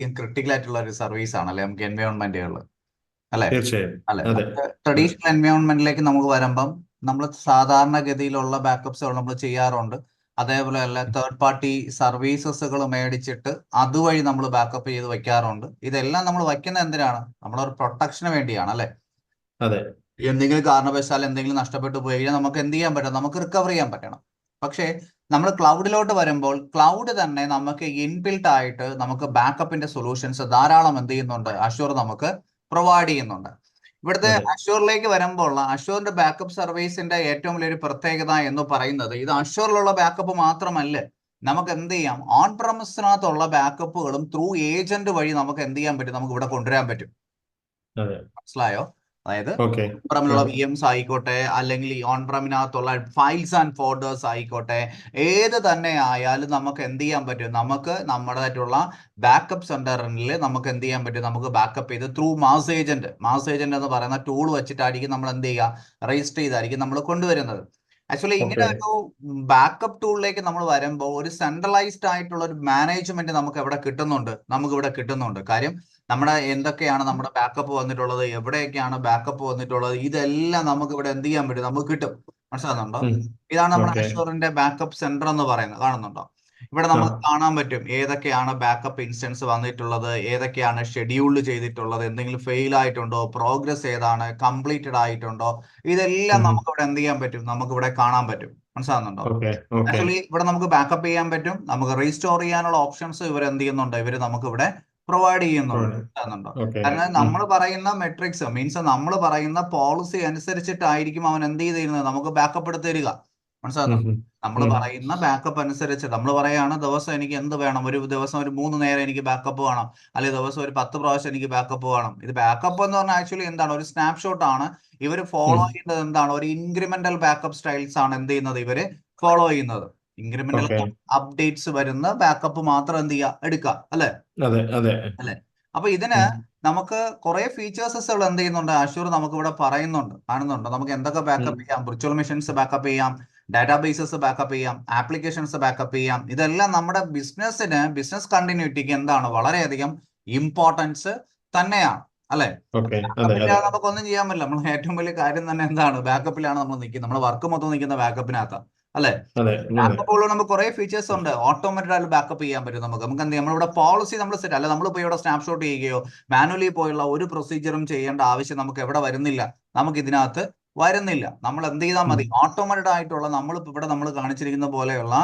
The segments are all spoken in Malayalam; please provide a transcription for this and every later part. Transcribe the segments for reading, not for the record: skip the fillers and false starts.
ക്രിട്ടിക്കൽ ആയിട്ടുള്ള ഒരു സർവീസ് ആണല്ലേ നമുക്ക് എൻവയോൺമെന്റുകൾ അല്ലെ? തീർച്ചയായും. അല്ലെ, അതെ. നമുക്ക് അതെ. ട്രഡീഷണൽ എൻവയോൺമെന്റിലേക്ക് നമുക്ക് വരുമ്പം നമ്മൾ സാധാരണഗതിയിലുള്ള ബാക്കപ്സുകൾ നമ്മൾ ചെയ്യാറുണ്ട്. അതേപോലെ അല്ല തേർഡ് പാർട്ടി സർവീസസുകൾ മേടിച്ചിട്ട് അതുവഴി നമ്മൾ ബാക്കപ്പ് ചെയ്ത് വെക്കാറുണ്ട്. ഇതെല്ലാം നമ്മൾ വയ്ക്കുന്നത് എന്തിനാണ്? നമ്മളൊരു പ്രൊട്ടക്ഷന് വേണ്ടിയാണ് അല്ലെ? അതെ. എന്തെങ്കിലും കാരണവശാൽ എന്തെങ്കിലും നഷ്ടപ്പെട്ടു പോയി കഴിഞ്ഞാൽ നമുക്ക് എന്ത് ചെയ്യാൻ പറ്റും? നമുക്ക് റിക്കവർ ചെയ്യാൻ പറ്റണം. പക്ഷേ നമ്മൾ ക്ലൗഡിലോട്ട് വരുമ്പോൾ ക്ലൗഡ് തന്നെ നമുക്ക് ഇൻബിൽട്ട് ആയിട്ട് നമുക്ക് ബാക്കപ്പിന്റെ സൊല്യൂഷൻസ് ധാരാളം എന്ത് ചെയ്യുന്നുണ്ട്? അഷ്യൂർ നമുക്ക് പ്രൊവൈഡ് ചെയ്യുന്നുണ്ട്. ഇവിടുത്തെ അതെ. അഷ്യൂറിലേക്ക് വരുമ്പോൾ അഷ്യൂറിന്റെ ബാക്കപ്പ് സർവീസിന്റെ ഏറ്റവും വലിയൊരു പ്രത്യേകത എന്ന് പറയുന്നത് ഇത് അഷ്യൂറിലുള്ള ബാക്കപ്പ് മാത്രമല്ല. നമുക്ക് എന്ത് ചെയ്യാം? ഓൺ പ്രമിസിനകത്തുള്ള ബാക്കപ്പുകളും ത്രൂ ഏജന്റ് വഴി നമുക്ക് എന്ത് ചെയ്യാൻ പറ്റും? നമുക്ക് ഇവിടെ കൊണ്ടുവരാൻ പറ്റും. അതെ. മനസ്സിലായോ? അതായത് ഓക്കെ. പ്രമിലുള്ള വി എംസ് ആയിക്കോട്ടെ, അല്ലെങ്കിൽ ഈ ഓൺ പ്രമിനകത്തുള്ള ഫയൽസ് ആൻഡ് ഫോൾഡേഴ്സ് ആയിക്കോട്ടെ, ഏത് തന്നെ ആയാലും നമുക്ക് എന്ത് ചെയ്യാൻ പറ്റും? നമുക്ക് നമ്മുടേതായിട്ടുള്ള ബാക്കപ്പ് സെന്ററിൽ നമുക്ക് എന്ത് ചെയ്യാൻ പറ്റും? നമുക്ക് ബാക്കപ്പ് ചെയ്ത് ത്രൂ മാസ് ഏജന്റ് എന്ന് പറയുന്ന ടൂൾ വെച്ചിട്ടായിരിക്കും നമ്മൾ എന്ത് ചെയ്യുക? രജിസ്റ്റർ ചെയ്തായിരിക്കും നമ്മൾ കൊണ്ടുവരുന്നത്. ആക്ച്വലി ഇങ്ങനെ ഓക്കെ. ഒരു ബാക്കപ്പ് ടൂളിലേക്ക് നമ്മൾ വരുമ്പോൾ ഒരു സെൻട്രലൈസ്ഡ് ആയിട്ടുള്ള ഒരു മാനേജ്മെന്റ് നമുക്ക് എവിടെ കിട്ടുന്നുണ്ട്? നമുക്ക് ഇവിടെ കിട്ടുന്നുണ്ട്. കാര്യം നമ്മുടെ എന്തൊക്കെയാണ് നമ്മുടെ ബാക്കപ്പ് വന്നിട്ടുള്ളത്, എവിടെയൊക്കെയാണ് ബാക്കപ്പ് വന്നിട്ടുള്ളത്, ഇതെല്ലാം നമുക്ക് ഇവിടെ എന്ത് ചെയ്യാൻ പറ്റും? നമുക്ക് കിട്ടും. മനസ്സിലാകുന്നുണ്ടോ? ഉം. ഇതാണ് നമ്മുടെ ഓക്കെ. അഷ്യൂറിന്റെ ബാക്കപ്പ് സെന്റർ എന്ന് പറയുന്നത്. കാണുന്നുണ്ടോ? ഇവിടെ ആ. നമുക്ക് കാണാൻ പറ്റും ഏതൊക്കെയാണ് ബാക്കപ്പ് ഇൻസ്റ്റൻസ് വന്നിട്ടുള്ളത്, ഏതൊക്കെയാണ് ഷെഡ്യൂൾഡ് ചെയ്തിട്ടുള്ളത്, എന്തെങ്കിലും ഫെയിൽ ആയിട്ടുണ്ടോ, പ്രോഗ്രസ് ഏതാണ്, കംപ്ലീറ്റഡ് ആയിട്ടുണ്ടോ, ഇതെല്ലാം ഉം. നമുക്ക് ഇവിടെ എന്ത് ചെയ്യാൻ പറ്റും? നമുക്ക് ഇവിടെ കാണാൻ പറ്റും. മനസ്സിലാകുന്നുണ്ടോ? ഓക്കെ. ഓക്കെ. ആക്ച്വലി ഇവിടെ നമുക്ക് ബാക്കപ്പ് ചെയ്യാൻ പറ്റും. നമുക്ക് റീസ്റ്റോർ ചെയ്യാനുള്ള ഓപ്ഷൻസ് ഇവർ എന്ത് ചെയ്യുന്നുണ്ട്? ഇവർ നമുക്ക് ഇവിടെ പ്രൊവൈഡ് ചെയ്യുന്നുണ്ട്. മനസ്സിലാകുന്നുണ്ടോ? ഓക്കെ. കാരണം നമ്മൾ പറയുന്ന മെട്രിക്സ് മീൻസ് നമ്മൾ പറയുന്ന പോളിസി അനുസരിച്ചിട്ടായിരിക്കും അവൻ എന്ത് ചെയ്തിരുന്നത്? നമുക്ക് ബാക്കപ്പ് എടുത്ത് തരിക. മനസ്സിലാകുന്നുണ്ടോ? നമ്മൾ പറയുന്ന ബാക്കപ്പ് അനുസരിച്ച് നമ്മൾ പറയാണ് ദിവസം എനിക്ക് എന്ത് വേണം? ഒരു ദിവസം ഒരു 3 നേരം എനിക്ക് ബാക്കപ്പ് വേണം, അല്ലെങ്കിൽ ദിവസം ഒരു 10 പ്രാവശ്യം എനിക്ക് ബാക്കപ്പ് വേണം. ഇത് ബാക്കപ്പ് എന്ന് പറഞ്ഞാൽ ആക്ച്വലി എന്താണ്? ഒരു സ്നാപ്ഷോട്ട് ആണ്. ഇവർ ഫോളോ ചെയ്യുന്നത് എന്താണ്? ഒരു ഇൻക്രിമെന്റൽ ബാക്കപ്പ് സ്റ്റൈൽസ് ആണ് എന്ത് ചെയ്യുന്നത്? ഇവര് ഫോളോ ചെയ്യുന്നത്. Incremental okay. അപ്ഡേറ്റ്സ് വരുന്ന ബാക്കപ്പ് മാത്രം എന്ത് ചെയ്യുക? എടുക്കുക അല്ലെ? അതെ. അതെ. അല്ലെ? അപ്പൊ ഇതിന് ഉം. നമുക്ക് കുറെ ഫീച്ചേഴ്സുകൾ എന്ത് ചെയ്യുന്നുണ്ട്? അഷ്യൂർ നമുക്ക് ഇവിടെ പറയുന്നുണ്ട്, കാണുന്നുണ്ട്. നമുക്ക് എന്തൊക്കെ ഉം. ബാക്കപ്പ് ചെയ്യാം? വിർച്വൽ മെഷീൻസ് ബാക്കപ്പ് ചെയ്യാം, ഡാറ്റാബേസസ് ബാക്കപ്പ് ചെയ്യാം, ആപ്ലിക്കേഷൻസ് ബാക്കപ്പ് ചെയ്യാം. ഇതെല്ലാം നമ്മുടെ ബിസിനസ് കണ്ടിന്യൂറ്റിക്ക് എന്താണ്? വളരെയധികം ഇമ്പോർട്ടൻസ് തന്നെയാണ് അല്ലെ? ഓക്കെ. അതെ. അതെ. ബാക്കപ്പില്ലാതെ നമുക്കൊന്നും ചെയ്യാൻ പറ്റില്ല. നമ്മൾ ഏറ്റവും വലിയ കാര്യം തന്നെ എന്താണ്? ബാക്കപ്പിലാണ് നമ്മൾ നിൽക്കുന്നത്. നമ്മുടെ വർക്ക് മൊത്തം നിൽക്കുന്ന ബാക്കപ്പിനകത്താണ് അല്ലെ? അതെ. അതെ. ബാക്കപ്പുകൾ നമുക്ക് കുറെ ഫീച്ചേഴ്സ് ഉണ്ട്. ഓട്ടോമാറ്റഡ് ആയിട്ട് ബാക്കപ്പ് ചെയ്യാൻ പറ്റും. നമുക്ക് എന്ത് ചെയ്യാം? നമ്മളിവിടെ പോളിസി നമ്മൾ സെറ്റ് അല്ല, നമ്മളിപ്പോൾ ഇവിടെ സ്നാപ്ഷോട്ട് ചെയ്യുകയോ മാനുവലി പോയുള്ള ഒരു പ്രൊസീജിയറും ചെയ്യേണ്ട ആവശ്യം നമുക്ക് എവിടെ വരുന്നില്ല? നമുക്ക് ഇതിനകത്ത് വരുന്നില്ല. നമ്മൾ എന്ത് ചെയ്താൽ ഉം. മതി? ഓട്ടോമാറ്റഡ് ആയിട്ടുള്ള നമ്മളിപ്പോൾ ഇവിടെ നമ്മൾ കാണിച്ചിരിക്കുന്ന പോലെയുള്ള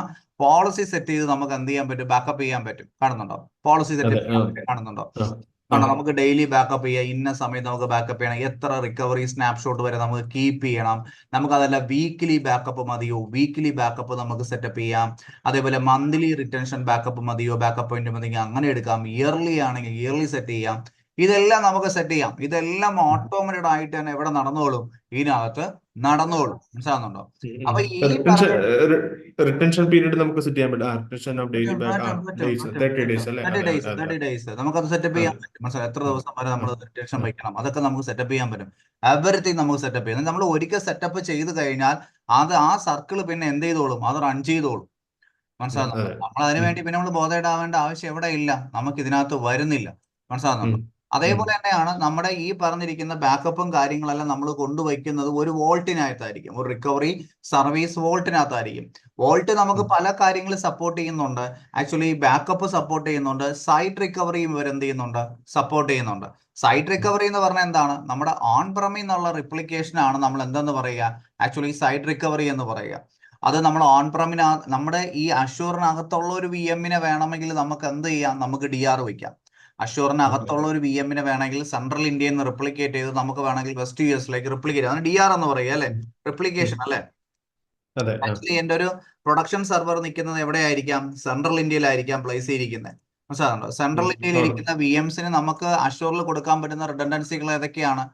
പോളിസി സെറ്റ് ചെയ്ത് നമുക്ക് എന്ത് ചെയ്യാൻ പറ്റും? ബാക്കപ്പ് ചെയ്യാൻ പറ്റും. കാണുന്നുണ്ടോ? പോളിസി സെറ്റ് അതെ. ചെയ്യാൻ പറ്റും. കാണുന്നുണ്ടോ? ആ. ആ. കാരണം നമുക്ക് ഡെയിലി ബാക്കപ്പ് ചെയ്യാം, ഇന്ന സമയത്ത് നമുക്ക് ബാക്കപ്പ് ചെയ്യണം, എത്ര റിക്കവറി സ്നാപ്ഷോട്ട് വരെ നമുക്ക് കീപ്പ് ചെയ്യണം. നമുക്ക് അതല്ല വീക്ക്ലി ബാക്കപ്പ് മതിയോ? വീക്ക്ലി ബാക്കപ്പ് നമുക്ക് സെറ്റപ്പ് ചെയ്യാം. അതേപോലെ മന്ത്ലി റിട്ടൻഷൻ ബാക്കപ്പ് മതിയോ? ബാക്കപ്പ് പോയിന്റ് മതിയെങ്കിൽ അങ്ങനെ എടുക്കാം. ഇയർലി ആണെങ്കിൽ ഇയർലി സെറ്റ് ചെയ്യാം. ഇതെല്ലാം നമുക്ക് സെറ്റ് ചെയ്യാം. ഇതെല്ലാം ഓട്ടോമേറ്റഡ് ആയിട്ട് തന്നെ എവിടെ നടന്നോളും? ഇതിനകത്ത് നടന്നോളും. മനസ്സിലാകുന്നുണ്ടോ? അപ്പൊ ഈ റിട്ടൻഷൻ പറഞ്ഞ റിട്ടൻഷൻ പീരീഡ് നമുക്ക് സെറ്റ് ചെയ്യാൻ പറ്റും. റിട്ടൻഷൻ ഓഫ് ഡെയിലി പറ്റും ബാക്ക് പറ്റും പറ്റും ഡേയ്സ് പറ്റും 30 പറ്റും ഡേയ്സ് അല്ലേ? 30 അതെ. ഡേയ്സ് അതെ. 30 ഡേയ്സ് നമുക്കത് സെറ്റപ്പ് ചെയ്യാൻ അതെ. പറ്റും. മനസ്സിലായി? എത്ര ആ. ദിവസം വരെ ആ. നമ്മൾ റിട്ടൻഷൻ ആ. വയ്ക്കണം, അതൊക്കെ നമുക്ക് സെറ്റപ്പ് ചെയ്യാൻ പറ്റും. എവറിത്തിങ് നമുക്ക് സെറ്റപ്പ് ചെയ്യാം. നമ്മൾ ഒരിക്കൽ സെറ്റപ്പ് ചെയ്ത് കഴിഞ്ഞാൽ അത് ആ സർക്കിൾ പിന്നെ എന്ത് ചെയ്തോളും? അത് റൺ ചെയ്തോളും. മനസ്സിലാകുന്നുണ്ടോ? അതെ. നമ്മൾ അതിനു ഉം. വേണ്ടി പിന്നെ നമ്മൾ ബോധേഡ് ആവേണ്ട ആവശ്യം എവിടെ ഇല്ല. നമുക്ക് ഇതിനകത്ത് വരുന്നില്ല. ഉം. മനസ്സിലാകുന്നുണ്ടോ? ഉം. അതേപോലെ തന്നെയാണ് നമ്മുടെ ഈ പറഞ്ഞിരിക്കുന്ന ബാക്കപ്പും കാര്യങ്ങളെല്ലാം നമ്മൾ കൊണ്ടുവയ്ക്കുന്നത് ഒരു വോൾട്ടിനകത്തായിരിക്കും. ഒരു റിക്കവറി സർവീസ് വോൾട്ടിനകത്തായിരിക്കും. വോൾട്ട് നമുക്ക് ഉം. പല കാര്യങ്ങൾ സപ്പോർട്ട് ചെയ്യുന്നുണ്ട്. ആക്ച്വലി ബാക്കപ്പ് സപ്പോർട്ട് ചെയ്യുന്നുണ്ട്, സൈറ്റ് റിക്കവറിയും ഇവർ എന്ത് ചെയ്യുന്നുണ്ട്? സപ്പോർട്ട് ചെയ്യുന്നുണ്ട്. സൈറ്റ് റിക്കവറി എന്ന് പറഞ്ഞാൽ എന്താണ്? നമ്മുടെ ഓൺ പ്രമി എന്നുള്ള റിപ്ലിക്കേഷൻ ആണ് നമ്മൾ എന്തെന്ന് പറയുക? ആക്ച്വലി സൈറ്റ് റിക്കവറി എന്ന് പറയുക. അത് നമ്മൾ ഓൺ പ്രമിന് നമ്മുടെ ഈ അഷ്യൂറിനകത്തുള്ള ഒരു വി എമ്മിനെ വേണമെങ്കിൽ നമുക്ക് എന്ത് ചെയ്യാം? നമുക്ക് ഡി ആർ വയ്ക്കാം. ഓക്കെ. അഷ്യൂറിനകത്തുള്ള ഒരു വി എമ്മിനെ വേണമെങ്കിൽ സെൻട്രൽ ഇന്ത്യയിൽ നിന്ന് റിപ്ലിക്കേറ്റ് ചെയ്ത് നമുക്ക് വേണമെങ്കിൽ വെസ്റ്റ് യു എസിലേക്ക് റിപ്ലിക്കേറ്റ് ചെയ്യാം. ഡി ആർ എന്ന് പറയുക അല്ലെ? ഉം. റിപ്ലിക്കേഷൻ അല്ലെ? അതെ. ആ. ആക്ച്വലി എന്റെ ഒരു പ്രൊഡക്ഷൻ സെർവർ നിൽക്കുന്നത് എവിടെയായിരിക്കാം? സെൻട്രൽ ഇന്ത്യയിലായിരിക്കാം പ്ലേസ് ചെയ്തിരിക്കുന്നത്. മനസ്സിലാകുന്നുണ്ടോ? സെൻട്രൽ ഇന്ത്യയിൽ ഓക്കെ. ഇരിക്കുന്ന വി എംസിന് നമുക്ക് അഷ്യൂറിൽ കൊടുക്കാൻ പറ്റുന്ന റിഡൻഡൻസികൾ ഏതൊക്കെയാണ്?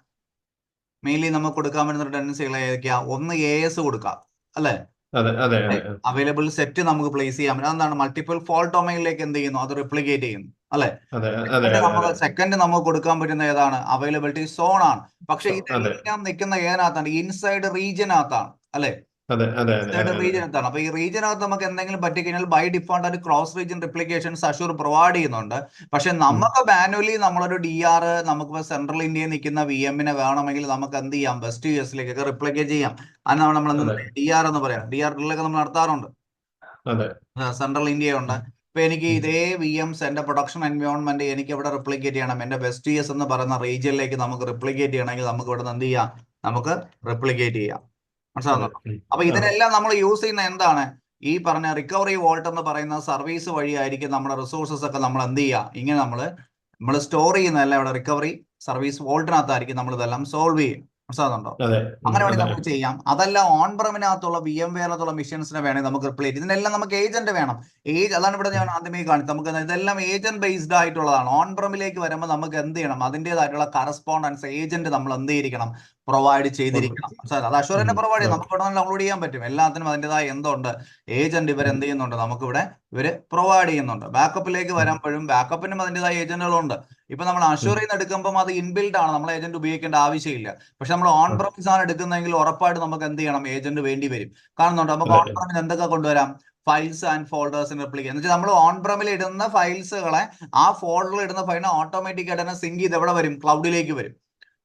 മെയിൻലി നമുക്ക് കൊടുക്കാൻ പറ്റുന്ന റിഡൻഡൻസികൾ ഏതൊക്കെയാ? ഒന്ന് എ എസ് കൊടുക്കാം അല്ലെ? അതെ. അതെ. അതെ. അവൈലബിൾ സെറ്റ് നമുക്ക് പ്ലേസ് ചെയ്യാൻ പറ്റും. അതെന്താണ്? മൾട്ടിപ്പിൾ ഫോൾട്ട് ഡൊമൈനിലേക്ക് എന്ത് ചെയ്യുന്നു? അത് റിപ്ലിക്കേറ്റ് ചെയ്യുന്നു അല്ലെ? അതെ. അതെ. അതെ. സെക്കൻഡ് നമുക്ക് കൊടുക്കാൻ പറ്റുന്ന ഏതാണ്? അവൈലബിലിറ്റി സോൺ ആണ്. പക്ഷെ അതെ. ഇതെല്ലാം നിൽക്കുന്ന ഏതിനകത്താണ്? ഇൻസൈഡ് റീജിയനകത്താണ് അല്ലെ? അതെ അതെ അതെ തീർച്ചയായിട്ടും അതെ റീജിയനകത്താണ്. അപ്പൊ ഈ റീജിയനകത്ത് നമുക്ക് എന്തെങ്കിലും പറ്റിക്കഴിഞ്ഞാൽ ബൈ ഡിഫോൾട്ട് ഒരു ക്രോസ് റീജിയൻ റിപ്ലിക്കേഷൻസ് അഷൂർ പ്രൊവൈഡ് ചെയ്യുന്നുണ്ട്. പക്ഷെ നമുക്ക് മാനുവലി നമ്മളൊരു DR നമുക്കിപ്പോ സെൻട്രൽ ഇന്ത്യയിൽ നിൽക്കുന്ന VM വേണമെങ്കിൽ നമുക്ക് എന്ത് ചെയ്യാം, വെസ്റ്റ് US റിപ്ലിക്കേറ്റ് ചെയ്യാം. അതിനാണ് നമ്മൾ അതെ DR എന്ന് പറയാം. DR ഡ്രില്ലൊക്കെ നമ്മൾ നടത്താറുണ്ട്. അതെ സെൻട്രൽ ഇന്ത്യയുണ്ട്. ഇപ്പൊ എനിക്ക് ഇതേ VMs എന്റെ പ്രൊഡക്ഷൻ എൻവയോൺമെന്റ് എനിക്ക് ഇവിടെ റിപ്ലിക്കേറ്റ് ചെയ്യണം. എന്റെ വെസ്റ്റ് US എന്ന് പറയുന്ന റീജിയനിലേക്ക് നമുക്ക് റിപ്ലിക്കേറ്റ് ചെയ്യണമെങ്കിൽ നമുക്ക് ഇവിടെ എന്ത് ചെയ്യാം, നമുക്ക് റിപ്ലിക്കേറ്റ് ചെയ്യാം. മനസ്സിലാവുന്നുണ്ടോ? അപ്പൊ അതെ ഇതിനെല്ലാം നമ്മൾ യൂസ് ചെയ്യുന്ന എന്താണ്, ഈ പറഞ്ഞ റിക്കവറി വോൾട്ട് എന്ന് പറയുന്ന സർവീസ് വഴിയായിരിക്കും നമ്മുടെ റിസോഴ്സസ് ഒക്കെ നമ്മൾ എന്ത് ചെയ്യുക, ഇങ്ങനെ നമ്മൾ സ്റ്റോർ ചെയ്യുന്നതല്ല, ഇവിടെ റിക്കവറി സർവീസ് വോൾട്ടിനകത്തായിരിക്കും നമ്മൾ ഇതെല്ലാം സോൾവ് ചെയ്യും. മനസ്സിലാവുന്നുണ്ടോ? അതെ അങ്ങനെ വേണമെങ്കിൽ അതെ നമുക്ക് ചെയ്യാം. അതല്ല ഓൺ പ്രമിനകത്തുള്ള VMware മെഷീൻസിനെ വേണമെങ്കിൽ നമുക്ക് റിപ്ലേറ്റ്. ഇതിനെല്ലാം നമുക്ക് ഏജന്റ് വേണം. അതാണ് ഇവിടെ ഞാൻ ആദ്യമേ കാണിച്ചത്. നമുക്ക് ഇതെല്ലാം ഏജന്റ് ബേസ്ഡ് ആയിട്ടുള്ളതാണ്. ഓൺ പ്രമിലേക്ക് വരുമ്പോൾ നമുക്ക് എന്ത് ചെയ്യണം, അതിൻ്റെതായിട്ടുള്ള കറസ്പോണ്ടൻസ് ഏജന്റ് നമ്മൾ എന്ത് ചെയ്തിരിക്കണം, പ്രൊവൈഡ് ചെയ്തിരിക്കണം. അത് അഷൂറിനെ പ്രൊവൈഡ് ചെയ്യും. നമുക്ക് ഇവിടെ ഡൗൺലോഡ് ചെയ്യാൻ പറ്റും. എല്ലാത്തിനും അതിൻ്റെതായ എന്തുണ്ട്, ഏജന്റ് ഇവരെന്ത് ചെയ്യുന്നുണ്ട്, നമുക്കിവിടെ ഇവര് പ്രൊവൈഡ് ചെയ്യുന്നുണ്ട്. ബാക്കപ്പിലേക്ക് വരുമ്പോഴും ബാക്കപ്പിനും അതിൻ്റെതായ ഏജന്റുകളുണ്ട്. ഇപ്പൊ നമ്മൾ അഷൂറിൽ നിന്ന് എടുക്കുമ്പോൾ അത് ഇൻബിൽഡ് ആണ്, നമ്മൾ ഏജന്റ് ഉപയോഗിക്കേണ്ട ആവശ്യമില്ല. പക്ഷെ നമ്മൾ ഓൺ പ്രമിസ് ആണ് എടുക്കുന്നതെങ്കിൽ ഉറപ്പായിട്ട് നമുക്ക് എന്ത് ചെയ്യണം, ഏജന്റ് വേണ്ടി വരും. കാണുന്നുണ്ട്, നമുക്ക് ഓൺ പ്രമിൽ എന്തൊക്കെ കൊണ്ടുവരാം, ഫയൽസ് ആൻഡ് ഫോൾഡേഴ്സിന് റിപ്ലിക്കേറ്റ് എന്ന് വെച്ചാൽ നമ്മൾ ഓൺ പ്രമിൽ ഇടുന്ന ഫയൽസുകളെ ആ ഫോൾഡറിൽ ഇടുന്ന ഫയലിനെ ഓട്ടോമാറ്റിക് ആയിട്ട് തന്നെ സിങ്ക് ചെയ്ത് എവിടെ വരും, ക്ലൗഡിലേക്ക് വരും.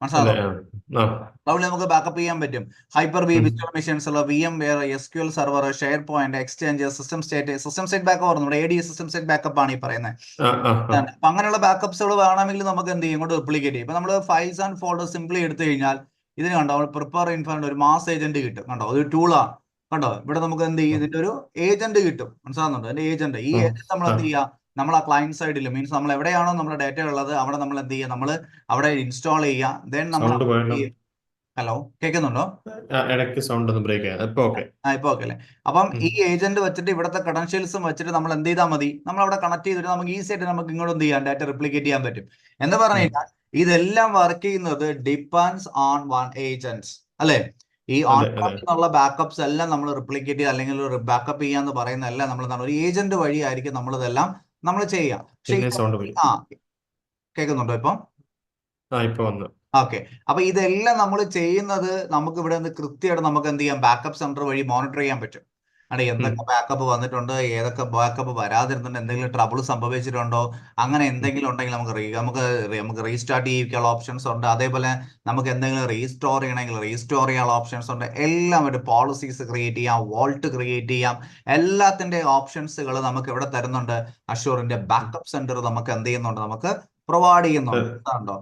മനസ്സിലാകും, ക്ലൗഡിൽ നമുക്ക് ബാക്കപ്പ് ചെയ്യാൻ പറ്റും. ഹൈപ്പർ വി വിർച്വൽ മെഷീൻസ് ഉള്ള VMware, SQL server, share point, exchange, system state backup, നമ്മുടെ AD സിസ്റ്റം സ്റ്റേറ്റ് ബാക്കപ്പ് ആണ് ഈ പറയുന്നത്. അപ്പൊ അങ്ങനെയുള്ള ബാക്കപ്സുകൾ വേണമെങ്കിൽ നമുക്ക് എന്ത് ചെയ്യും, ഇങ്ങോട്ട് റിപ്ലിക്കേറ്റ് ചെയ്യും. ഇപ്പൊ നമ്മൾ ഫയൽസ് ആൻഡ് ഫോൾഡർ സിംപ്ലി എടുത്തു കഴിഞ്ഞാൽ ഇതിന് കണ്ടോ, പ്രിപ്പയർ ഇൻഫോർമേഷൻ ഒരു മാസ് ഏജന്റ് കിട്ടും. കണ്ടോ, ഒരു ടൂളാണ്. കണ്ടോ, ഇവിടെ നമുക്ക് എന്ത് ചെയ്യും, ഇതിന്റെ ഒരു ഏജന്റ് കിട്ടും. മനസ്സിലാകുന്നുണ്ടോ? അതിന്റെ ഏജന്റ്, ഈ ഏജന്റ് നമ്മൾ എന്ത് ചെയ്യുക, നമ്മൾ ആ ക്ലയന്റ് സൈഡിൽ മീൻസ് നമ്മൾ എവിടെയാണോ നമ്മുടെ ഡേറ്റ ഉള്ളത് അവിടെ നമ്മൾ എന്ത് ചെയ്യുക, നമ്മൾ അവിടെ ഇൻസ്റ്റാൾ ചെയ്യുക. ദെൻ നമ്മൾ ഹലോ, കേൾക്കുന്നുണ്ടോ? ഇടയ്ക്ക് സൗണ്ട് ഒന്ന് ബ്രേക്ക് ചെയ്യാം. ഇപ്പൊ ഓക്കെ. ഇപ്പൊ ഓക്കെ അല്ലേ? അപ്പം ഈ ഏജന്റ് വെച്ചിട്ട് ഇവിടുത്തെ ക്രെഡൻഷ്യൽസും വെച്ചിട്ട് നമ്മൾ എന്ത് ചെയ്താൽ മതി, നമ്മൾ അവിടെ കണക്ട് ചെയ്തിട്ട് നമുക്ക് ഈസി ആയിട്ട് നമുക്ക് ഇങ്ങോട്ട് എന്ത് ചെയ്യാം, ഡാറ്റ റിപ്ലിക്കേറ്റ് ചെയ്യാൻ പറ്റും. എന്ന് പറഞ്ഞു കഴിഞ്ഞാൽ ഇതെല്ലാം വർക്ക് ചെയ്യുന്നത് ഡിപ്പെൻഡ്സ് ഓൺ വൺ ഏജന്റ് അല്ലെ. ഈ ഓൺ എന്നുള്ള ബാക്കപ്സ് എല്ലാം നമ്മൾ റിപ്ലിക്കേറ്റ് ചെയ്യുക അല്ലെങ്കിൽ ബാക്കപ്പ് ചെയ്യാന്ന് പറയുന്ന എല്ലാം നമ്മൾ എന്താണ്, ഒരു ഏജന്റ് വഴിയായിരിക്കും നമ്മൾ ഇതെല്ലാം നമ്മൾ ചെയ്യാം. പക്ഷെ കേൾക്കുന്നുണ്ടോ ഇപ്പം? ഇപ്പൊ വന്നു. ഓക്കെ. അപ്പൊ ഇതെല്ലാം നമ്മൾ ചെയ്യുന്നത് നമുക്ക് ഇവിടെ നിന്ന് കൃത്യമായിട്ട് നമുക്ക് എന്ത് ചെയ്യാം, ബാക്കപ്പ് സെന്റർ വഴി മോണിറ്റർ ചെയ്യാൻ പറ്റും. എന്തൊക്കെ ബാക്കപ്പ് വന്നിട്ടുണ്ട്, ഏതൊക്കെ ബാക്കപ്പ് വരാതിരുന്നുണ്ട്, എന്തെങ്കിലും ട്രബിൾ സംഭവിച്ചിട്ടുണ്ടോ, അങ്ങനെ എന്തെങ്കിലും ഉണ്ടെങ്കിൽ നമുക്ക് റീസ്റ്റാർട്ട് ചെയ്യാനുള്ള ഓപ്ഷൻസ് ഉണ്ട്. അതേപോലെ നമുക്ക് എന്തെങ്കിലും റീസ്റ്റോർ ചെയ്യണമെങ്കിൽ റീസ്റ്റോർ ചെയ്യാനുള്ള ഓപ്ഷൻസ് ഉണ്ട്. എല്ലാം ഒരു പോളിസീസ് ക്രിയേറ്റ് ചെയ്യാം, വോൾട്ട് ക്രിയേറ്റ് ചെയ്യാം. എല്ലാത്തിന്റെ ഓപ്ഷൻസുകൾ നമുക്ക് ഇവിടെ തരുന്നുണ്ട്. അഷൂറിന്റെ ബാക്കപ്പ് സെന്റർ നമുക്ക് എന്ത് ചെയ്യുന്നുണ്ട്, നമുക്ക് പ്രൊവൈഡ് ചെയ്യുന്നുണ്ടോ.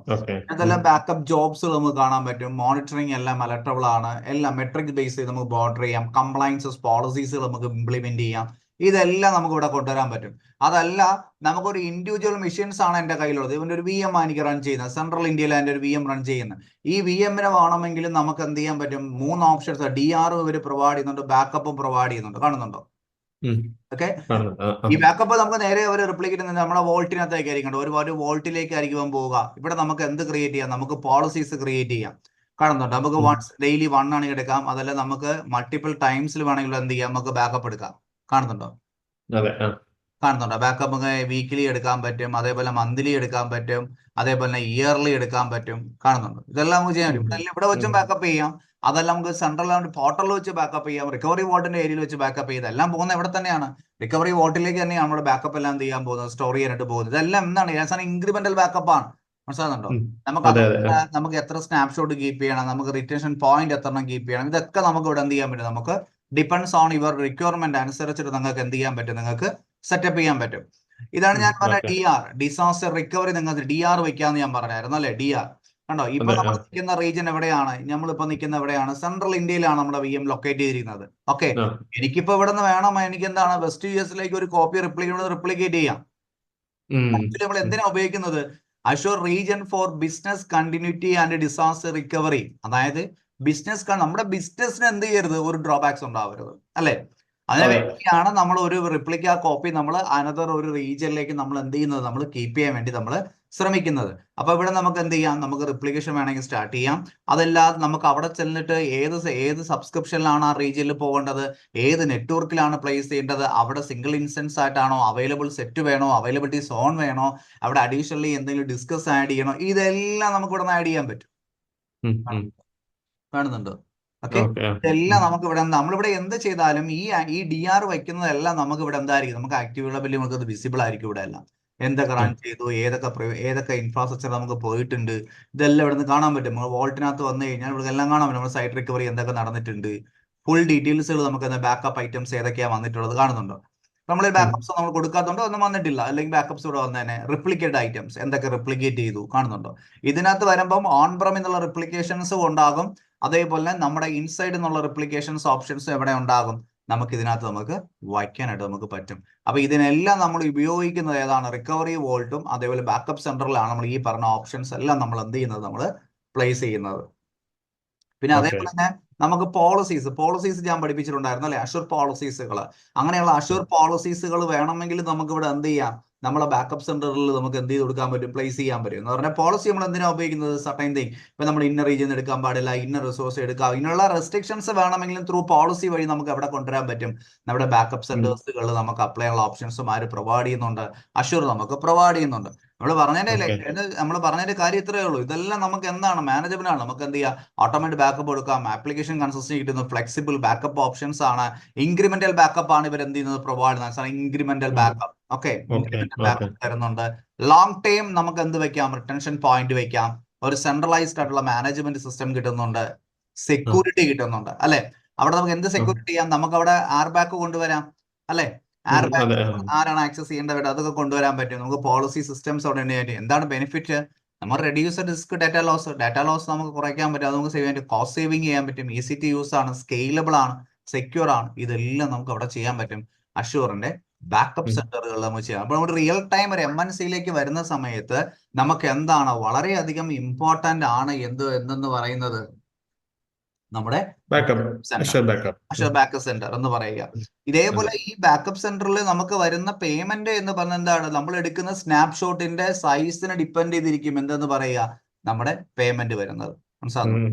അതെല്ലാം ബാക്കപ്പ് ജോബ്സ് നമുക്ക് കാണാൻ പറ്റും. മോണിറ്ററിംഗ് എല്ലാം അലർട്ടബിൾ ആണ്. എല്ലാം മെട്രിക് ബേസ് ചെയ്ത് നമുക്ക് ബോർഡർ ചെയ്യാം. കംപ്ലയൻസസ് പോളിസീസുകൾ നമുക്ക് ഇംപ്ലിമെന്റ് ചെയ്യാം. ഇതെല്ലാം നമുക്ക് ഇവിടെ കൊണ്ടുവരാൻ പറ്റും. അതല്ല, നമുക്കൊരു ഇൻഡിവിജ്വൽ മെഷീൻസ് ആണ് എന്റെ കയ്യിലുള്ളത്. ഇവന്റെ ഒരു VM ആണ് എനിക്ക് റൺ ചെയ്യുന്നത്. സെൻട്രൽ ഇന്ത്യയിൽ എൻ്റെ ഒരു VM റൺ ചെയ്യുന്നത്. ഈ VMനെ വേണമെങ്കിൽ നമുക്ക് എന്ത് ചെയ്യാൻ പറ്റും, 3 ഓപ്ഷൻസ് DR ഇവർ പ്രൊവൈഡ് ചെയ്യുന്നുണ്ട്, ബാക്കപ്പും പ്രൊവൈഡ് ചെയ്യുന്നുണ്ട്. കാണുന്നുണ്ടോ? ഓക്കെ. ഈ ബാക്കപ്പ് നമുക്ക് നേരെ അവർ റിപ്ലിക്കേറ്റ് ചെയ്യുന്നത് നമ്മുടെ വോൾട്ടിനകത്തേക്ക് ആയിരിക്കും. ഒരു വോൾട്ടിലേക്കായിരിക്കും പോവുക. ഇവിടെ നമുക്ക് എന്ത് ക്രിയേറ്റ് ചെയ്യാം, നമുക്ക് പോളിസീസ് ക്രിയേറ്റ് ചെയ്യാം. കാണുന്നുണ്ട്, നമുക്ക് ഡെയിലി 1 ആണെങ്കിൽ എടുക്കാം. അതല്ല നമുക്ക് മൾട്ടിപ്പിൾ ടൈംസിൽ വേണമെങ്കിൽ എന്ത് ചെയ്യാം, നമുക്ക് ബാക്കപ്പ് എടുക്കാം. കാണുന്നുണ്ടോ? ബാക്കപ്പ് വീക്കിലി എടുക്കാൻ പറ്റും, അതേപോലെ മന്ത്ലി എടുക്കാൻ പറ്റും, അതേപോലെ ഇയർലി എടുക്കാൻ പറ്റും. കാണുന്നുണ്ടോ? ഇതെല്ലാം നമുക്ക് ചെയ്യാൻ പറ്റും. ഇവിടെ വെച്ചും ബാക്കപ്പ് ചെയ്യാം. അതെല്ലാം നമുക്ക് സെൻട്രൽ പോർട്ടലിൽ വെച്ച് ബാക്കപ്പ് ചെയ്യാം. റിക്കവറി വോൾട്ടിന്റെ ഏരിയയിൽ വെച്ച് ബാക്കപ്പ് ചെയ്ത് എല്ലാം പോകുന്നത് എവിടെ തന്നെയാണ്, റിക്കവറി വോൾട്ടിലേക്ക് തന്നെയാണ് നമ്മുടെ ബാക്കപ്പ് എല്ലാം ചെയ്യാൻ പോകുന്നത്, സ്റ്റോർ ചെയ്യാനായിട്ട് പോകുന്നത്. ഇതെല്ലാം എന്താണ്, ഇൻക്രിമെന്റൽ ബാക്കപ്പ് ആണ്. മനസ്സിലാകുന്നുണ്ടോ? നമുക്ക് എത്ര സ്നാപ്ഷോട്ട് കീപ്പ് ചെയ്യണം, നമുക്ക് റിറ്റൻഷൻ പോയിന്റ് എത്ര കീപ്പ് ചെയ്യണം, ഇതൊക്കെ നമുക്ക് ഇവിടെ എന്ത് ചെയ്യാൻ പറ്റും, നമുക്ക് ഡിപ്പെൻഡ്സ് ഓൺ യുവർ റിക്വയർമെന്റ് അനുസരിച്ചിട്ട് നിങ്ങൾക്ക് എന്ത് ചെയ്യാൻ പറ്റും, നിങ്ങൾക്ക് സെറ്റപ്പ് ചെയ്യാൻ പറ്റും. ഇതാണ് ഞാൻ പറഞ്ഞ DR, ഡിസാസ്റ്റർ റിക്കവറി. നിങ്ങൾക്ക് DR വെക്കാന്ന് ഞാൻ പറഞ്ഞായിരുന്നു അല്ലെ. DR കണ്ടോ, ഇപ്പൊ നമ്മൾ നിൽക്കുന്ന റീജിയൻ എവിടെയാണ്, നമ്മളിപ്പോ നിൽക്കുന്ന എവിടെയാണ്, സെൻട്രൽ ഇന്ത്യയിലാണ് നമ്മുടെ VM ലൊക്കേറ്റ് ചെയ്തിരിക്കുന്നത്. ഓക്കെ. എനിക്കിപ്പോ ഇവിടെ നിന്ന് വേണം, എനിക്ക് എന്താണ്, വെസ്റ്റ് US ഒരു കോപ്പി റിപ്ലിക്കേറ്റ് ചെയ്യാം. നമ്മൾ എന്തിനാ ഉപയോഗിക്കുന്നത്, assure region four business continuity and disaster recovery. അതായത് നമ്മുടെ ബിസിനസ്സിന് എന്ത് ചെയ്യരുത്, ഒരു ഡ്രോബാക്സ് ഉണ്ടാവരുത് അല്ലെ. അതിനു വേണ്ടിയാണ് നമ്മൾ ഒരു റിപ്ലിക്ക കോപ്പി നമ്മൾ അനദർ ഒരു റീജിയനിലേക്ക് നമ്മൾ എന്ത് ചെയ്യുന്നത്, നമ്മൾ കീപ്പ് ചെയ്യാൻ വേണ്ടി നമ്മൾ ശ്രമിക്കുന്നത്. അപ്പൊ ഇവിടെ നമുക്ക് എന്ത് ചെയ്യാം, നമുക്ക് റിപ്ലിക്കേഷൻ വേണമെങ്കിൽ സ്റ്റാർട്ട് ചെയ്യാം. അതല്ലാതെ നമുക്ക് അവിടെ ചെന്നിട്ട് ഏത് സബ്സ്ക്രിപ്ഷനിലാണ് ആ റീജിയനിൽ പോകേണ്ടത്, ഏത് നെറ്റ്വർക്കിലാണ് പ്ലേസ് ചെയ്യേണ്ടത്, അവിടെ സിംഗിൾ ഇൻസ്റ്റൻസ് ആയിട്ടാണോ, അവൈലബിൾ സെറ്റ് വേണോ, അവൈലബിലിറ്റി സോൺ വേണോ, അവിടെ അഡീഷണലി എന്തെങ്കിലും ഡിസ്കസ് ആഡ് ചെയ്യണോ, ഇതെല്ലാം നമുക്ക് ഇവിടെ നിന്ന് ആഡ് ചെയ്യാൻ പറ്റും. കാണുന്നുണ്ടോ? ഓക്കെ, ഇതെല്ലാം നമുക്ക് ഇവിടെ നമ്മളിവിടെ എന്ത് ചെയ്താലും ഈ DR വയ്ക്കുന്നതെല്ലാം നമുക്ക് ഇവിടെ എന്തായിരിക്കും, നമുക്ക് ആക്റ്റീവ് അവൈലബിലിറ്റി നമുക്ക് വിസിബിൾ ആയിരിക്കും ഇവിടെ എല്ലാം. എന്തൊക്കെ റൺ ചെയ്തു, ഏതൊക്കെ ഇൻഫ്രാസ്ട്രക്ചർ നമുക്ക് പോയിട്ടുണ്ട്, ഇതെല്ലാം ഇവിടെ നിന്ന് കാണാൻ പറ്റും. നമ്മൾ വോൾട്ടിനകത്ത് വന്നു കഴിഞ്ഞാൽ ഇവിടെ എല്ലാം കാണാൻ പറ്റും. നമ്മുടെ സൈറ്റ് റിക്കവറി എന്തൊക്കെ നടന്നിട്ടുണ്ട്, ഫുൾ ഡീറ്റെയിൽസുകൾ നമുക്ക് ബാക്കപ്പ് ഐറ്റംസ് ഏതൊക്കെയാണ് വന്നിട്ടുള്ളത് കാണുന്നുണ്ടോ. നമ്മൾ ബാക്കപ്സ് നമ്മൾ കൊടുക്കാത്തതുകൊണ്ട് ഒന്നും വന്നിട്ടില്ല, അല്ലെങ്കിൽ ബാക്കപ്സ് ഇവിടെ വന്നേനെ. റിപ്ലിക്കേറ്റ് ഐറ്റംസ് എന്തൊക്കെ റിപ്ലിക്കേറ്റ് ചെയ്തു കാണുന്നുണ്ടോ. ഇതിനകത്ത് വരുമ്പം ഓൺ പ്രം എന്നുള്ള റിപ്ലിക്കേഷൻസും ഉണ്ടാകും, അതേപോലെ നമ്മുടെ ഇൻസൈഡ് എന്നുള്ള റിപ്ലിക്കേഷൻസ് ഓപ്ഷൻസ് എവിടെ ഉണ്ടാകും, നമുക്ക് ഇതിനകത്ത് നമുക്ക് വയ്ക്കാനായിട്ട് നമുക്ക് പറ്റും. അപ്പൊ ഇതിനെല്ലാം നമ്മൾ ഉപയോഗിക്കുന്നത് ഏതാണ്, റിക്കവറി വോൾട്ടും അതേപോലെ ബാക്കപ്പ് സെന്ററിലാണ് നമ്മൾ ഈ പറഞ്ഞ ഓപ്ഷൻസ് എല്ലാം നമ്മൾ എന്ത് ചെയ്യുന്നത്, നമ്മൾ പ്ലേസ് ചെയ്യുന്നത്. പിന്നെ അതേപോലെ തന്നെ നമുക്ക് പോളിസീസ് ഞാൻ പഠിപ്പിച്ചിട്ടുണ്ടായിരുന്നു അല്ലെ, അഷുർ പോളിസീസുകൾ. അങ്ങനെയുള്ള അഷുർ പോളിസീസുകൾ വേണമെങ്കിൽ നമുക്ക് ഇവിടെ എന്ത് ചെയ്യാം, നമ്മളെ ബാക്കപ്പ് സെന്ററിൽ നമുക്ക് എന്ത് ചെയ്ത് കൊടുക്കാൻ പറ്റും, പ്ലേസ് ചെയ്യാൻ പറ്റും. എന്ന് പറഞ്ഞാൽ പോളിസി നമ്മൾ എന്തിനാ ഉപയോഗിക്കുന്നത്, സർട്ടൈൻ തിങ്. ഇപ്പൊ നമ്മൾ ഇന്നർ റീജിയൻ എടുക്കാൻ പാടില്ല, ഇന്നർ റിസോഴ്സ് എടുക്കാം, ഇതിനുള്ള റെസ്ട്രിക്ഷൻസ് വേണമെങ്കിലും ത്രൂ പോളിസി വഴി നമുക്ക് എവിടെ കൊണ്ടുവരാൻ പറ്റും, നമ്മുടെ ബാക്കപ്പ് സെന്റേഴ്സുകളിൽ നമുക്ക് അപ്ലൈ ഉള്ള ഓപ്ഷൻസും ആര് പ്രൊവൈഡ് ചെയ്യുന്നുണ്ട്, അഷുർ നമുക്ക് പ്രൊവൈഡ് ചെയ്യുന്നുണ്ട്. നമ്മൾ പറഞ്ഞതിന്റെ കാര്യം ഇത്രയേ ഉള്ളൂ. ഇതെല്ലാം നമുക്ക് എന്താണ്, മാനേജബിൾ ആണ്. നമുക്ക് എന്ത് ചെയ്യാം, ഓട്ടോമാറ്റിക് ബാക്കപ്പ് കൊടുക്കാം, ആപ്ലിക്കേഷൻ കൺസിസ്റ്റൻസി കിട്ടുന്നു, ഫ്ലെക്സിബിൾ ബാക്കപ്പ് ഓപ്ഷൻസ് ആണ്, ഇൻക്രിമെന്റൽ ബാക്കപ്പ് ആണ് ഇവർ എന്ത് ചെയ്യുന്നത്, പ്രൊവൈഡ് ചെയ്യുന്നത്. Incremental backup, okay, incremental backup തരുന്നുണ്ട്. ലോങ് ടൈം നമുക്ക് എന്ത് വെക്കാം, റിട്ടൻഷൻ പോയിന്റ് വെക്കാം, ഒരു സെൻട്രലൈസ്ഡ് ആയിട്ടുള്ള മാനേജ്മെന്റ് സിസ്റ്റം കിട്ടുന്നുണ്ട്, സെക്യൂരിറ്റി കിട്ടുന്നുണ്ട് അല്ലെ. അവിടെ നമുക്ക് എന്ത് സെക്യൂരിറ്റി ചെയ്യാം, നമുക്ക് അവിടെ ആർ ബാക്ക് കൊണ്ടുവരാം അല്ലെ. ആരാണ് ആക്സസ് ചെയ്യേണ്ടത് അതൊക്കെ കൊണ്ടുവരാൻ പറ്റും. നമുക്ക് പോളിസി സിസ്റ്റംസ് അവിടെ ഉണ്ട്. എന്താണ് ബെനിഫിറ്റ്, നമ്മൾ റെഡ്യൂസ് റിസ്ക് ഡാറ്റ ലോസ് നമുക്ക് കുറയ്ക്കാൻ പറ്റും, അത് നമുക്ക് സേവ് ചെയ്യാൻ, കോസ്റ്റ് സേവിങ് ചെയ്യാൻ പറ്റും, ഈസി ടു യൂസ് ആണ്, സ്കെയിലബിൾ ആണ്, സെക്യൂർ ആണ്. ഇതെല്ലാം നമുക്ക് അവിടെ ചെയ്യാൻ പറ്റും അഷ്യൂറിന്റെ ബാക്കപ്പ് സെന്ററുകളിൽ നമുക്ക് ചെയ്യാം. അപ്പോൾ നമ്മുടെ റിയൽ ടൈം ഒരു MNC-യിലേക്ക് വരുന്ന സമയത്ത് നമുക്ക് എന്താണ് വളരെയധികം ഇമ്പോർട്ടന്റ് ആണ് എന്തെന്ന് പറയുന്നത്, നമ്മുടെ അഷുർ ബാക്കപ്പ് സെന്റർ എന്ന് പറയുക. ഇതേപോലെ ഈ ബാക്കപ്പ് സെന്ററിൽ നമുക്ക് വരുന്ന പേയ്മെന്റ് എന്ന് പറഞ്ഞാൽ എന്താണ്, നമ്മൾ എടുക്കുന്ന സ്നാപ്ഷോട്ടിന്റെ സൈസിനെ ഡിപ്പെൻഡ് ചെയ്തിരിക്കും എന്തെന്ന് പറയുക, നമ്മുടെ പേയ്മെന്റ് വരുന്നത്. മനസ്സിലാകുന്നു,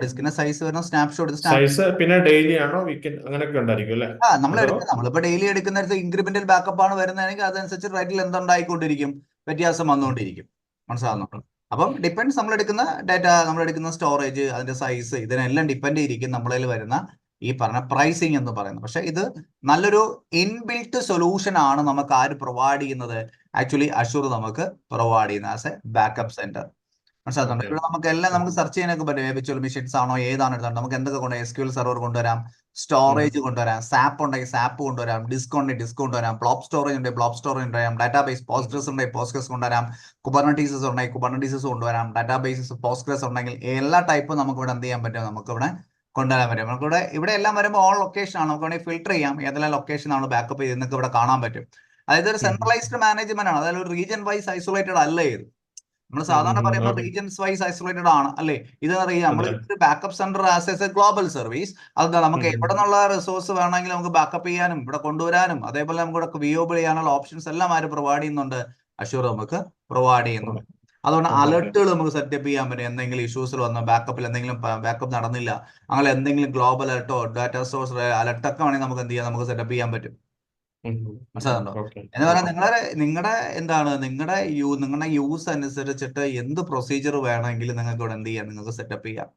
ഡിസ്കിന്റെ സൈസ് വരുന്ന സ്നാപ്ഷോട്ട്. പിന്നെ ഡെയിലി ആണോ വീക്കെൻഡ് അങ്ങനെയൊക്കെ ഉണ്ടായിരിക്കും അല്ലേ. നമ്മളിപ്പോ ഡെയിലി എടുക്കുന്നിടത്ത് ഇൻക്രിമെന്റൽ ബാക്കപ്പ് ആണ് വരുന്നതെങ്കിൽ അതനുസരിച്ച് റേറ്റിൽ എന്തുണ്ടായിക്കൊണ്ടിരിക്കും, വ്യത്യാസം വന്നുകൊണ്ടിരിക്കും. മനസ്സിലാകുന്നുണ്ടോ. അപ്പം ഡിപ്പെൻഡ്സ് നമ്മൾ എടുക്കുന്ന ഡാറ്റ, നമ്മൾ എടുക്കുന്ന സ്റ്റോറേജ്, അതിന്റെ സൈസ്, ഇതിനെല്ലാം ഡിപ്പെൻഡ് ചെയ്തിരിക്കും നമ്മളിൽ വരുന്ന ഈ പറഞ്ഞ പ്രൈസിങ് എന്ന് പറയുന്നത്. പക്ഷെ ഇത് നല്ലൊരു ഇൻബിൽറ്റ് സൊല്യൂഷൻ ആണ് നമുക്ക് ആര് പ്രൊവൈഡ് ചെയ്യുന്നത്, ആക്ച്വലി അഷുർ നമുക്ക് പ്രൊവൈഡ് ചെയ്യുന്നത് ആസ് എ ബാക്കപ്പ് സെന്റർ. മനസ്സിലാകുന്നുണ്ട്. ഇവിടെ നമുക്ക് എല്ലാം നമുക്ക് സെർച്ച് ചെയ്യാനൊക്കെ പറ്റും, വിർച്വൽ മെഷീൻസ് ആണോ ഏതാണ് എടുത്തത്, നമുക്ക് എന്തൊക്കെ കൊണ്ടുവരാം, SQL സെർവർ കൊണ്ടുവരാം, സ്റ്റോറേജ് കൊണ്ടുവരാം, സാപ്പ് ഉണ്ടെങ്കിൽ സാപ്പ് കൊണ്ടുവരാം, ഡിസ്ക് ഉണ്ടെങ്കിൽ ഡിസ്ക് കൊണ്ടുവരാം, ബ്ലോബ് സ്റ്റോറേജ് ഉണ്ടെങ്കിൽ ബ്ലോബ് സ്റ്റോറേജ് കൊണ്ടുവരാം, ഡാറ്റാബേസ് പോസ്റ്റ്ഗ്രസ് ഉണ്ടെങ്കിൽ പോസ്റ്റ്ഗ്രസ് കൊണ്ടുവരാം, കുബർനെറ്റീസസ് ഉണ്ടെങ്കിൽ കുബർനെറ്റീസസ് കൊണ്ടുവരാം, ഡാറ്റാബേസസ് പോസ്റ്റ്ഗ്രസ് ഉണ്ടെങ്കിൽ എല്ലാ ടൈപ്പും നമുക്ക് ഇവിടെ എന്ത് ചെയ്യാൻ പറ്റും, നമുക്ക് ഇവിടെ കൊണ്ടുവരാൻ പറ്റും. നമുക്ക് ഇവിടെ എല്ലാം വരുമ്പോൾ ഓൾ ലൊക്കേഷൻ ആണ്, നമുക്ക് വേണമെങ്കിൽ ഫിൽട്ടർ ചെയ്യാം ഏതെല്ലാം ലൊക്കേഷൻ ആണ് ബാക്കപ്പ് ചെയ്ത് നിങ്ങൾക്ക് ഇവിടെ കാണാൻ പറ്റും. അതായത് ഒരു സെൻട്രലൈസ്ഡ് മാനേജ്മെന്റ് ആണ്, അതായത് ഒരു റീജിയൻ വൈസ് ഐസൊലേറ്റഡ് അല്ല ഇത്. നമ്മൾ സാധാരണ പറയുമ്പോൾ റീജിയൻസ് വൈസ് ഐസൊലേറ്റഡ് ആണ് അല്ലേ. ഇതെന്നറിയാം നമ്മൾ backup centre as A global service. അത് നമുക്ക് എവിടെ നിന്നുള്ള റിസോഴ്സ് വേണമെങ്കിലും നമുക്ക് ബാക്കപ്പ് ചെയ്യാനും ഇവിടെ കൊണ്ടുവരാനും അതേപോലെ നമുക്ക് ഇവിടെ വിയോബിൾ ചെയ്യാനുള്ള ഓപ്ഷൻസ് എല്ലാം ആര് പ്രൊവൈഡ് ചെയ്യുന്നുണ്ട്, അഷുർ നമുക്ക് പ്രൊവൈഡ് ചെയ്യുന്നുണ്ട്. അതുകൊണ്ട് അലർട്ടുകൾ നമുക്ക് സെറ്റപ്പ് ചെയ്യാൻ പറ്റും. എന്തെങ്കിലും ഇഷ്യൂസിൽ വന്ന ബാക്കപ്പിൽ എന്തെങ്കിലും ബാക്കപ്പ് നടന്നില്ല, അങ്ങനെ എന്തെങ്കിലും ഗ്ലോബൽ അലർട്ടോ ഡാറ്റാ സോഴ്സ് അലർട്ടൊക്കെ വേണമെങ്കിൽ നമുക്ക് എന്ത് ചെയ്യാം, നമുക്ക് സെറ്റപ്പ് ചെയ്യാൻ പറ്റും. മനസ്സിലാകുന്നുണ്ടോ. എന്ന് പറഞ്ഞാൽ നിങ്ങളുടെ യൂസ് അനുസരിച്ചിട്ട് എന്ത് പ്രൊസീജിയർ വേണമെങ്കിലും നിങ്ങൾക്ക് ഇവിടെ എന്ത് ചെയ്യാം, നിങ്ങൾക്ക് സെറ്റപ്പ് ചെയ്യാം.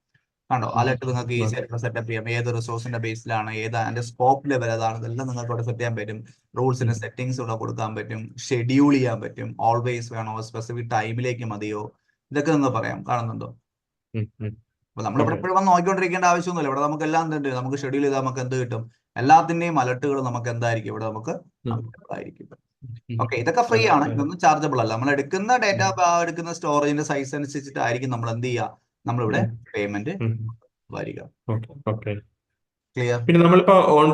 കണ്ടോ, അലർട്ട് നിങ്ങൾക്ക് ഈസി ആയിട്ട് സെറ്റപ്പ് ചെയ്യാം. ഏത് റിസോഴ്സിന്റെ ബേസിലാണ്, അതിന്റെ സ്കോപ്പ് ലെവൽ ഏതാണ്, ഇതെല്ലാം നിങ്ങൾക്ക് ഇവിടെ സെറ്റ് ചെയ്യാൻ പറ്റും. റൂൾസിന്റെ സെറ്റിംഗ്സ് ഇവിടെ കൊടുക്കാൻ പറ്റും, ഷെഡ്യൂൾ ചെയ്യാൻ പറ്റും. ഓൾവേസ് വേണോ, സ്പെസിഫിക് ടൈമിലേക്ക് മതിയോ, ഇതൊക്കെ നിങ്ങൾക്ക് പറയാം. കാണുന്നുണ്ടോ. അപ്പൊ നമ്മളിവിടെ എപ്പോഴും വന്ന് നോക്കിക്കൊണ്ടിരിക്കേണ്ട ആവശ്യമൊന്നുമില്ല. ഇവിടെ നമുക്ക് എല്ലാം എന്തുണ്ട്, നമുക്ക് ഷെഡ്യൂൾ ചെയ്താൽ നമുക്ക് എന്ത് കിട്ടും, എല്ലാത്തിന്റെയും അലർട്ടുകൾ നമുക്ക് എന്തായിരിക്കും ഇവിടെ നമുക്ക് ആയിരിക്കും. ഓക്കെ, ഇതൊക്കെ ഫ്രീ ആണ്, ഇതൊന്നും ചാർജബിൾ അല്ല. നമ്മൾ എടുക്കുന്ന ഡാറ്റ, എടുക്കുന്ന സ്റ്റോറേജിന്റെ സൈസ് അനുസരിച്ചിട്ടായിരിക്കും നമ്മൾ എന്ത് ചെയ്യുക, നമ്മളിവിടെ പേയ്മെന്റ് വരിക. ക്ലിയർ. പിന്നെ നമ്മളിപ്പോ ഓൺ